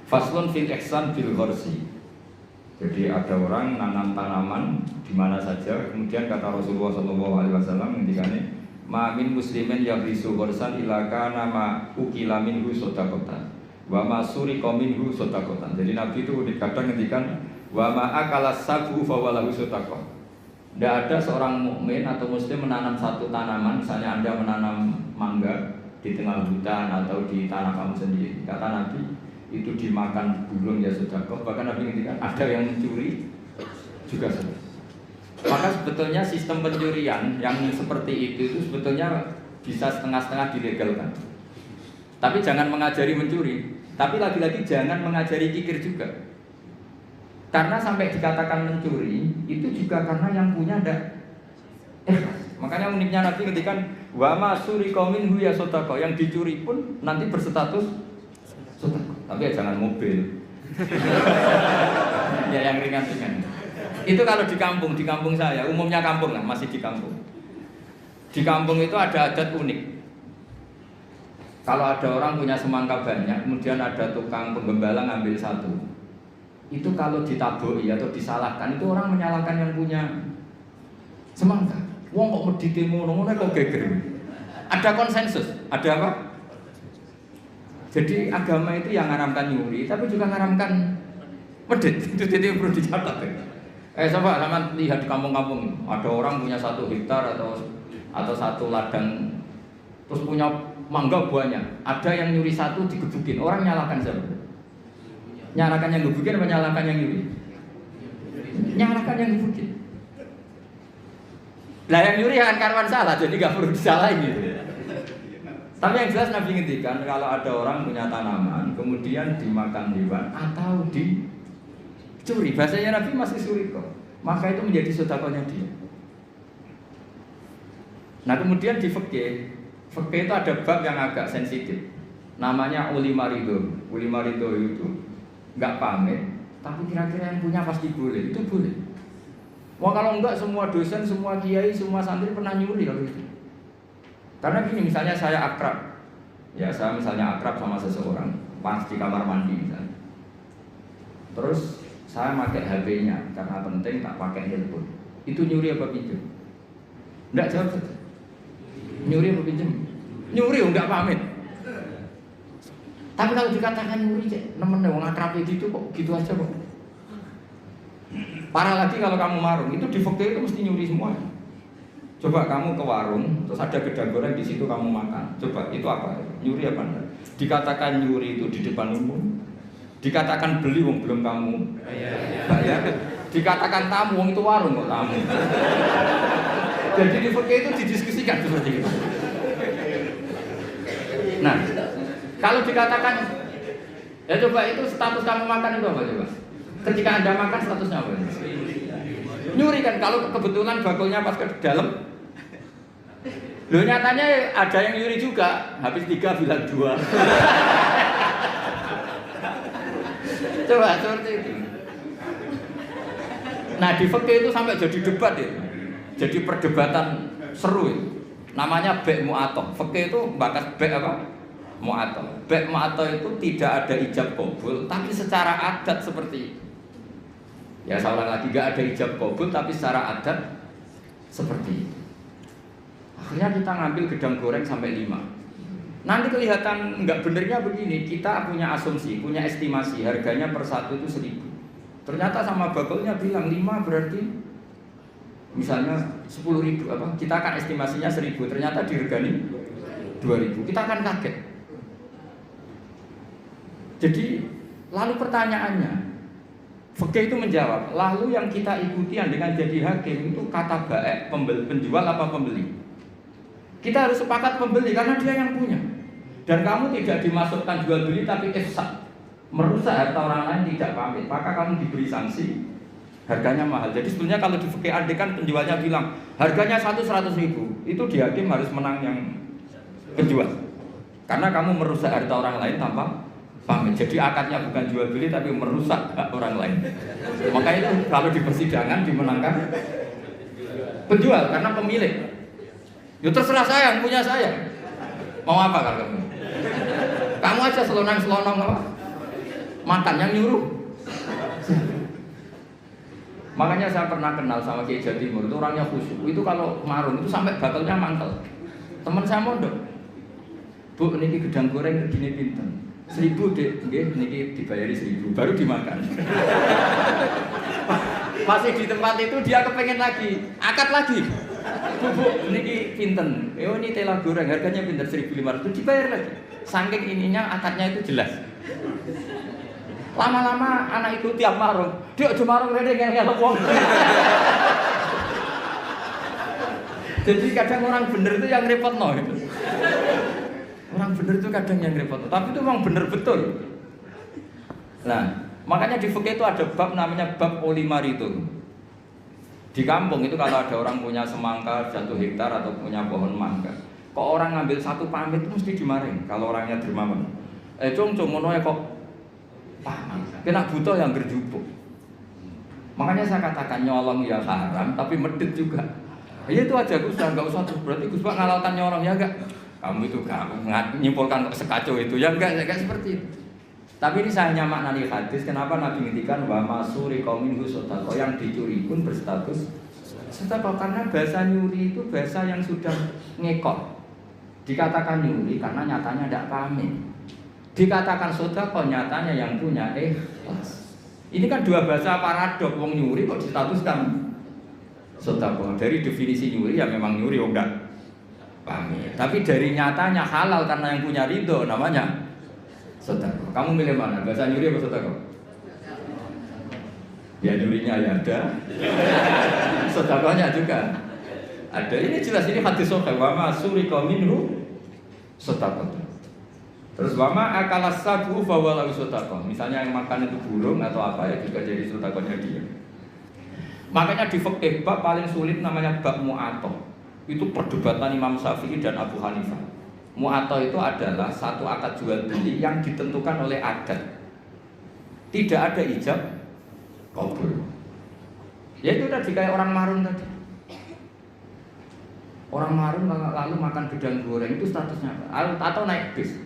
Faslun fil ihsan bil gharsi. Jadi ada orang nanam tanaman di mana saja, kemudian kata Rasulullah SAW ngendikane, "Ma min muslimin yaghrisu gharsan illa kana ma ukila minhu shadaqatan wa ma suriqa minhu shadaqatan." Jadi Nabi itu kadang ngendikan, "Wa ma akala sabu fa walahu shadaqah." Tidak ada seorang mukmin atau muslim menanam satu tanaman, misalnya Anda menanam mangga di tengah hutan atau di tanah kamu sendiri. Kata Nabi, itu dimakan burung ya sedekah. Bahkan Nabi ngendikan ada yang mencuri juga sedekah. Maka sebetulnya sistem pencurian yang seperti itu sebetulnya bisa setengah-setengah dilegalkan. Tapi jangan mengajari mencuri. Tapi lagi-lagi jangan mengajari kikir juga. Karena sampai dikatakan mencuri itu juga karena yang punya ada makanya uniknya Nabi ngendikan wa ma suriqa minhu ya sedekah. Yang dicuri pun nanti berstatus sedekah. Tapi ya jangan mobil. Ya yang ringan-ringan. Itu kalau di kampung saya, umumnya kampung lah, masih di kampung. Di kampung itu ada adat unik. Kalau ada orang punya semangka banyak, kemudian ada tukang penggembala ngambil satu. Itu kalau ditaboki atau disalahkan, itu orang menyalahkan yang punya semangka. Wong kok medite ngono-ngono kok geger. Ada konsensus, ada apa? Jadi agama itu yang ngaramkan nyuri, tapi juga ngaramkan medit. Itu perlu dicatat. Coba sama lihat di kampung-kampung, ada orang punya 1 hektar atau 1 ladang, terus punya mangga banyak. Ada yang nyuri 1 digebukin, orang nyalakan siapa? Nyalakan yang gebukin, apa nyalakan yang nyuri? Nyalakan yang gebukin. Lah yang nyuri akan karuan salah, jadi gak perlu disalahin gitu. Tapi yang jelas Nabi ngendikan kalau ada orang punya tanaman kemudian dimakan hewan atau dicuri, bahasanya Nabi masih suriko, maka itu menjadi sedekahnya dia. Nah kemudian di fikih itu ada bab yang agak sensitif, namanya ulima ridho. Ulima ridho itu nggak pamit, tapi kira-kira yang punya pasti boleh, itu boleh. Wah kalau enggak semua dosen, semua kiai, semua santri pernah nyuri kalau itu. Karena gini, misalnya saya akrab, ya saya misalnya akrab sama seseorang, pas di kamar mandi misalnya. Terus saya pakai HP-nya karena penting tak pakai handphone. Itu nyuri apa pinjam? Enggak jawab saja. Nyuri apa pinjam? Nyuri enggak pamit. Tapi kalau dikatakan nyuri, nemen wong akrab gitu kok gitu aja kok. Parah lagi kalau kamu marung, itu di fikih itu mesti nyuri semua. Coba kamu ke warung, terus ada gedang goreng di situ kamu makan. Coba itu apa? Nyuri apa enggak? Dikatakan nyuri itu di depan umum. Dikatakan beli wong belum kamu bayar. Dikatakan tamu wong itu warung kok tamu. Jadi di fikih itu didiskusikan seperti itu. Nah, kalau dikatakan ya coba itu status kamu makan itu apa coba? Ketika Anda makan statusnya apa? Nyuri kan, kalau kebetulan bakulnya pas ke dalam. Loh nyatanya ada yang nyuri juga, habis 3 bilang 2. Coba seperti itu. Nah di fikih itu sampai jadi debat ya. Jadi perdebatan seru itu. Namanya bek mu'athah. Fikih itu bakas bek apa? Mu'athah. Bek mu'athah itu tidak ada ijab qabul, tapi secara adat seperti itu. Ya saya ulang lagi, gak ada ijab qabul tapi secara adat seperti itu. Akhirnya kita ngambil gedang goreng sampai 5. Nanti kelihatan nggak benernya begini, kita punya asumsi, punya estimasi harganya per 1 itu 1.000. Ternyata sama bakulnya bilang 5 berarti misalnya 10.000 apa? Kita akan estimasinya 1.000, ternyata diregani 2.000. Kita akan kaget. Jadi lalu pertanyaannya, fikih itu menjawab, lalu yang kita ikuti dengan jadi hakim itu kata baik, penjual apa pembeli? Kita harus sepakat pembeli karena dia yang punya. Dan kamu tidak dimasukkan jual beli tapi ifsad, merusak harta orang lain tidak pamit, maka kamu diberi sanksi, harganya mahal. Jadi sebenarnya kalau di fikih andai kan penjualnya bilang harganya 100.000, itu di hakim harus menang yang penjual. Karena kamu merusak harta orang lain tanpa pamit. Jadi akadnya bukan jual beli tapi merusak hak orang lain. Maka itu kalau di persidangan dimenangkan Penjual karena pemilik. Ya terserah saya, punya saya. Mau apa kalau kamu? Kamu aja selonang-selonong apa? Makan yang nyuruh. Makanya saya pernah kenal sama Kiai Jawa Timur, itu orangnya khusyuk. Itu kalau marung itu sampai bakalnya mantel. Teman saya mondok. Bu, niki gedang goreng begini pinten. 1.000 dek, niki dibayari 1.000, baru dimakan. Masih di tempat itu dia kepengen lagi, akad lagi. Bu, niki pinten. Ini tela goreng harganya pinten 1.500, dibayar lagi. Saking ininya akadnya itu jelas. Lama-lama anak itu tiap marung, dia aja marung rene ngel-ngel wong. Jadi kadang orang bener itu yang repotno gitu. Orang bener itu kadang yang repotno, tapi itu memang bener betul. Nah, makanya di fikih itu ada bab namanya bab olimar itu. Di kampung itu kalau ada orang punya semangka 1 hektar atau punya pohon mangga, kok orang ngambil 1 pamit itu mesti dimarahin kalau orangnya dermawan. Cung ngono ya kok kena butuh yang berjubuk. Makanya saya katakan nyolong ya haram, tapi medit juga. Ya itu aja Gus, nggak usah terus berarti Gus Pak ngalalkan nyolong ya enggak. Kamu itu enggak nyimpulkan sekacau itu ya enggak seperti itu. Tapi ini saya hanya maknani hadis. Kenapa Nabi ngendikan wa masuri qaumin husotako yang dicuri pun berstatus sedekah karena bahasa nyuri itu bahasa yang sudah ngekor. Dikatakan nyuri karena nyatanya tidak pamit. Dikatakan sedekah nyatanya yang punya ikhlas. Ini kan dua bahasa paradok. Wong nyuri kok distatuskan sedekah. Dari definisi nyuri ya memang nyuri wong enggak pamit. Tapi dari nyatanya halal karena yang punya ridho namanya sedekah. Kamu milih mana? Bahasa nyuri apa sedekah? Ya nyurinya ya ada. Sedekahnya juga ada. Ini jelas ini hadis sahih wa ma surika minhu sedekah. Terus wama akalas sabu fawalau sedekah. Misalnya yang makan itu burung atau apa ya juga jadi sedekahnya dia. Makanya di fikih bab paling sulit namanya bab mu'athah. Itu perdebatan Imam Syafi'i dan Abu Hanifah. Mu'athah itu adalah satu akad jual beli yang ditentukan oleh adat. Tidak ada ijab kabul. Ya itu tadi kayak orang marun tadi. Orang marun lalu makan gedang goreng itu statusnya apa? Atau naik bis.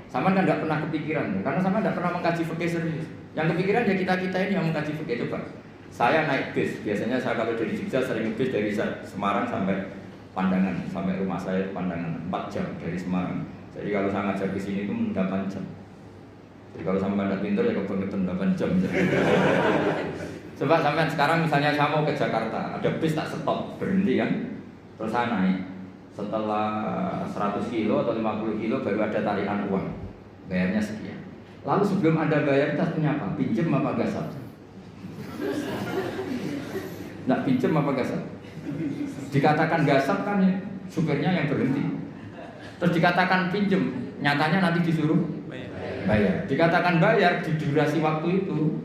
Sama kan nggak pernah kepikiran, karena sama nggak pernah mengkaji fikih serius. Yang kepikiran ya kita ini yang mengkaji fikih. Coba, saya naik bis. Biasanya saya kalau dari Jogja sering bis dari Semarang sampai Pandangan, sampai rumah saya Pandangan 4 jam dari Semarang. Jadi kalau saya ngajar ke sini itu 8 jam. Jadi kalau sampai Anda pintar ya kebangetan 8 jam. Coba sampai sekarang misalnya saya mau ke Jakarta, ada bis tak stop berhenti kan, terus saya naik. Setelah 100 kilo atau 50 kilo baru ada tarikan uang, bayarnya sekian. Lalu sebelum Anda bayar kita punya apa? Pinjem apa gasap? Nggak pinjem apa gasap? Dikatakan gasap kan ya, supirnya yang berhenti. Terus dikatakan pinjem, nyatanya nanti disuruh bayar. Dikatakan bayar di durasi waktu itu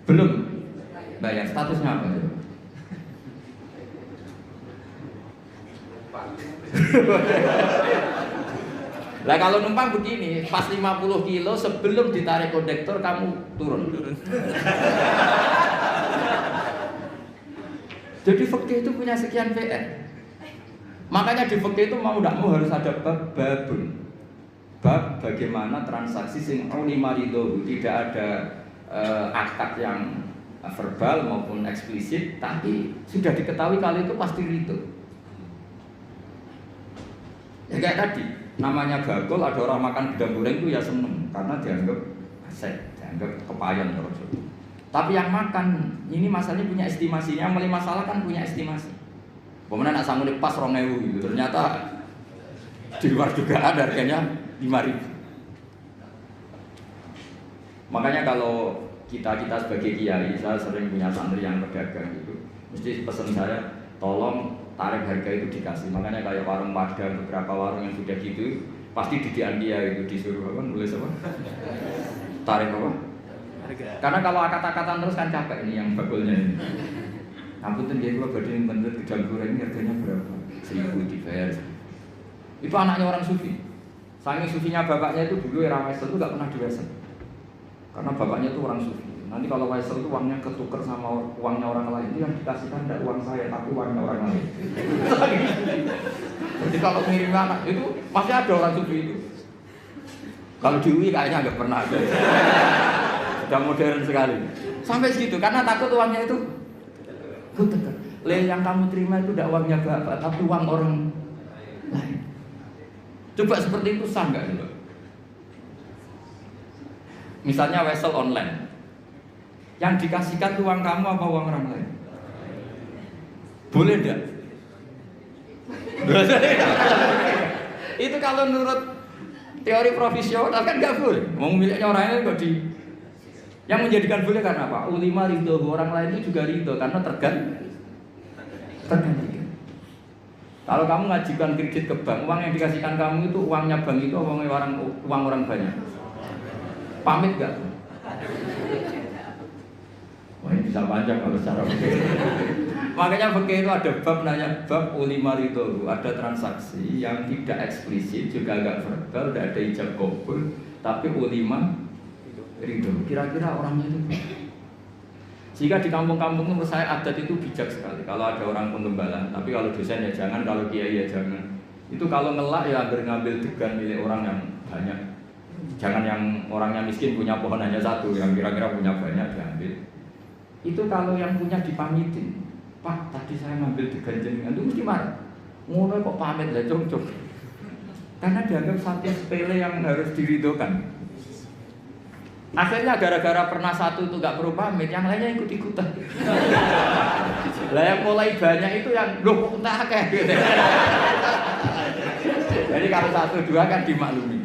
belum bayar, statusnya apa? Lah kalau numpang begini, pas 50 kilo sebelum ditarik kondektor kamu turun. Jadi fikih itu punya sekian PR. Makanya di fikih itu mau tidak mau harus ada babun. Bab bagaimana transaksi sing ulima ridho, tidak ada akad yang verbal maupun eksplisit, tapi sudah diketahui kali itu pasti ridho. Ya kayak tadi, namanya bakul, ada orang makan gedang goreng itu ya seneng karena dianggap aset, dianggap kepayan terus. Tapi yang makan ini masalahnya punya estimasi, yang mulai masalah kan punya estimasi. Kemudian nak sanggup pas 2.000 gitu, ternyata di luar juga ada harganya 5.000. Makanya kalau kita sebagai kiai, saya sering punya santri yang pedagang gitu, mesti pesan saya tolong tarif harga itu dikasih. Makanya kayak warung Padang, beberapa warung yang sudah gitu pasti didikan dia itu disuruh apa nulis apa tarif apa harga. Karena kalau akad-akatan terus kan capek ini yang bakulnya ini. Ampun dia gua badhe bener gedang goreng ini harganya berapa? 1.000 dibayar. Itu anaknya orang sufi. Saking sufinya bapaknya itu dulu era Wesel itu enggak pernah diwesel. Karena bapaknya itu orang sufi. Nanti kalau Faisal itu uangnya ketuker sama uangnya orang lain, itu yang dikasihkan tidak uang saya tapi uangnya orang lain. Jadi kalau ngirim anak itu masih ada orang sufi itu. Kalau di UI kayaknya nggak pernah ada. Sudah modern sekali. Sampai segitu karena takut uangnya itu ketuker. Yang kamu terima itu tidak uangnya bapak tapi uang orang lain. Coba seperti itu sah nggak coba? Misalnya wesel online, yang dikasihkan uang kamu apa uang orang lain? Boleh enggak? Itu kalau menurut teori profesional kan nggak boleh. Mau miliknya orang lain kok di. Yang menjadikan boleh karena apa? Ulima ridho, orang lain itu juga ridho karena tergantikan. Kalau kamu ngajukan kredit ke bank, uang yang dikasihkan kamu itu uangnya bank itu uang orang banyak. Pamit gak? Wah ini bisa panjang kalau secara fikih. Makanya fikih itu ada bab nanya bab ulima ridho, ada transaksi yang tidak eksplisit juga agak verbal, tidak ada ijab kabul, tapi ulima ridho. Kira-kira orangnya itu. Jika di kampung-kampung menurut saya adat itu bijak sekali. Kalau ada orang penggembala, tapi kalau dosen ya jangan, kalau kiai ya jangan. Itu kalau ngelak ya agar ngambil degan milik orang yang banyak. Jangan yang orangnya miskin punya pohon hanya satu, yang kira-kira punya banyak diambil. Itu kalau yang punya dipamitin, Pak tadi saya ngambil degan jenengan, itu mesti marah. Ngono kok pamit lah cocok. Karena dianggap satu sepele yang harus diridhokan. Akhirnya gara-gara pernah satu itu gak perlu pamit, yang lainnya ikut-ikutan. Lah yang mulai banyak itu yang loh kok tak kayak gitu. Jadi kalau satu dua kan dimaklumi.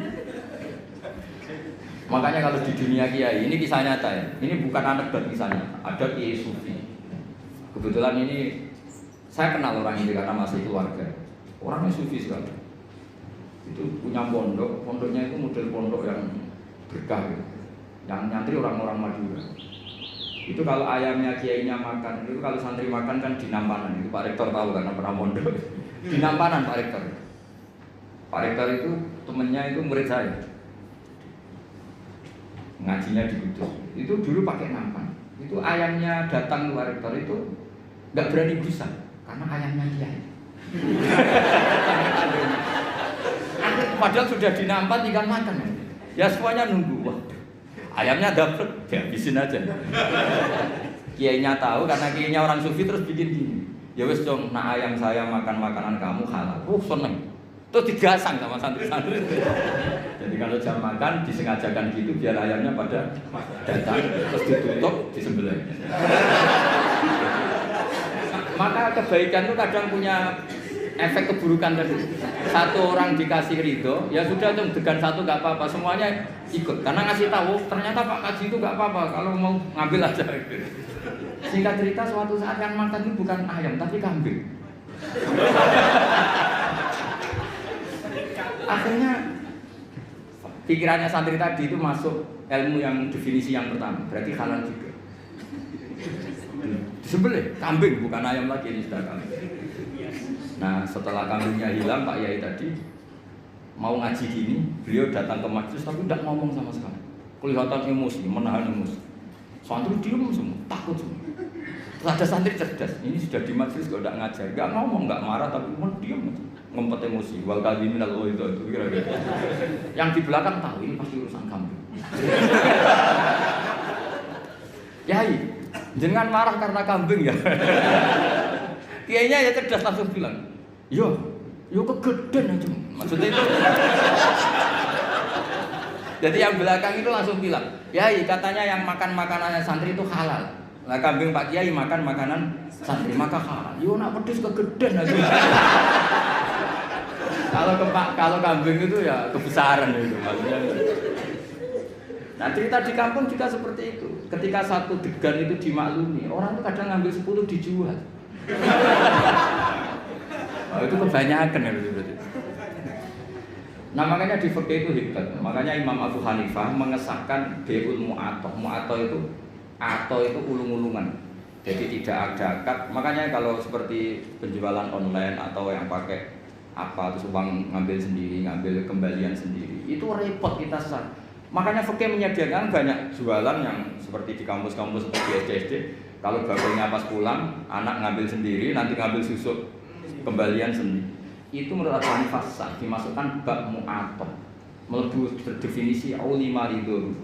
Makanya kalau di dunia kiai, ini kisah nyata ya. Ini bukan anekdot kisahnya. Ada kiai sufi. Kebetulan ini saya kenal orang ini karena masih keluarga. Orangnya sufi sekali. Itu punya pondok, pondoknya itu model pondok yang berkah gitu. Yang nyantri orang-orang Madura. Itu kalau ayamnya kiainya makan, itu kalau santri makan kan di Nampanan. Itu Pak Rektor tahu karena pernah pondok. Di Nampanan Pak Rektor. Pak Rektor itu temennya itu murid saya. Ngajinya di Kudus. Itu dulu pakai nampan. Itu ayamnya datang ke Pak Rektor itu nggak berani berusaha karena ayamnya kiai. Padahal sudah dinampan tinggal makan. Ya semuanya nunggu. Wah, ayamnya dapet, dihabisin aja. Kiainya tahu karena kiainya orang sufi terus bikin gini. Ya wes dong, nah ayam saya makan makanan kamu halal. Seneng. Terus digasang sama santri-santri. Jadi kalau jam makan disengajakan gitu biar ayamnya pada datang terus ditutup disembelih. Maka kebaikan itu kadang punya efek keburukan tadi. Satu orang dikasih ridho, ya sudah tuh degan satu gak apa-apa, semuanya ikut. Karena ngasih tahu ternyata Pak Kaji itu gak apa-apa, kalau mau ngambil aja. Singkat cerita suatu saat yang makan itu bukan ayam tapi kambing. Akhirnya pikirannya santri tadi itu masuk ilmu yang definisi yang pertama, berarti halal juga. Disembelih kambing bukan ayam lagi, ini sudah kambing. Nah setelah kambingnya hilang Pak Yai tadi mau ngaji gini, beliau datang ke majelis tapi tidak ngomong sama sekali. Kelihatan emosi, menahan emosi. Santri diem semua, takut semua. Terus ada santri cerdas, ini sudah di majelis kok tidak ngajar, nggak ngomong, nggak marah tapi cuma diem, ngempet emosi. Wal kadhimin al itu kira-kira. Yang di belakang tahu ini pasti urusan kambing. Yai, jangan marah karena kambing ya. Kiainya ya cerdas langsung bilang, yo kegedean aja. Maksudnya itu. Jadi yang belakang itu langsung bilang, Yai katanya yang makan makanannya santri itu halal. Nah kambing Pak Kiai makan makanan santri maka halal. Yo nak pedes kegedean aja. Kalau kambing itu ya kebesaran itu maksudnya. Nah cerita di kampung juga seperti itu. Ketika satu degan itu dimaklumi, orang itu kadang ngambil 10 dijual. Oh, itu kebanyakan ya berarti. Nah makanya di fikih itu hebat. Makanya Imam Abu Hanifah mengesahkan beul mu'atoh. Mu'atoh itu ulung-ulungan. Jadi tidak ada akad. Makanya kalau seperti penjualan online atau yang pakai apa terus uang ngambil sendiri, ngambil kembalian sendiri, itu repot kita Makanya fikih menyediakan banyak jualan yang seperti di kampus-kampus seperti SD. Kalau bapaknya pas pulang, anak ngambil sendiri, nanti ngambil susu kembalian sendiri. Itu menurut Abu Hanifah sah, dimasukkan bab mu'athah, melebu definisi auli maridun.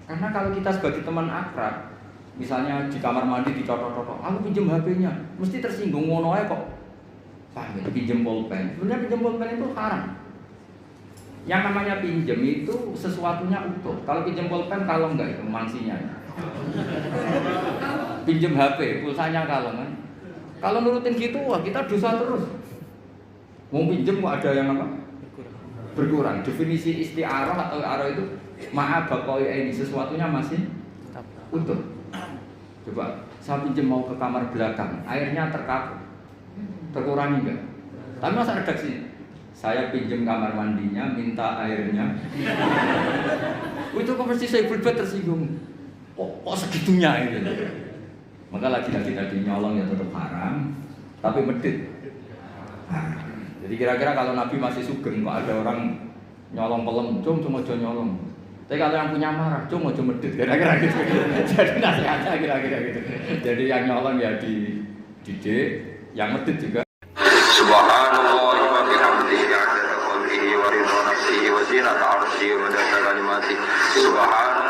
Karena kalau kita sebagai teman akrab, misalnya di kamar mandi dicocok-cocok, aku pinjam HP-nya, mesti tersinggung ngono ae kok. Paham ya? Pinjam pulpen. Sebenarnya pinjam pulpen itu haram. Yang namanya pinjam itu sesuatunya utuh. Kalau pinjam pulpen kalau enggak itu mansinya. Pinjam HP, pulsanya kalau kan. Kalau nurutin gitu, wah kita dosa terus. Mau pinjam kok ada yang apa? Berkurang. Definisi isti'arah atau arah itu maaf bakoi ini sesuatunya masih utuh. Coba saya pinjam mau ke kamar belakang, airnya terkapur, terkurangi enggak? Tapi masa redaksi? Saya pinjam kamar mandinya, minta airnya. Itu konversi saya berbuat tersinggung. Kok segitunya itu? Maka lagi-lagi tadi nyolong ya tetap haram, tapi medit. Jadi kira-kira kalau Nabi masih sugeng, kok ada orang nyolong pelem, cuma nyolong. Tapi kalau yang punya marah, cuma medit. Kira-kira gitu. Jadi nasihatnya kira-kira gitu. Jadi yang nyolong ya dididik, yang medit juga. Subhanallah wa bihamdihi adada khalqihi wa ridha nafsihi wa zinata arsyihi wa midada kalimatihi. Subhanallah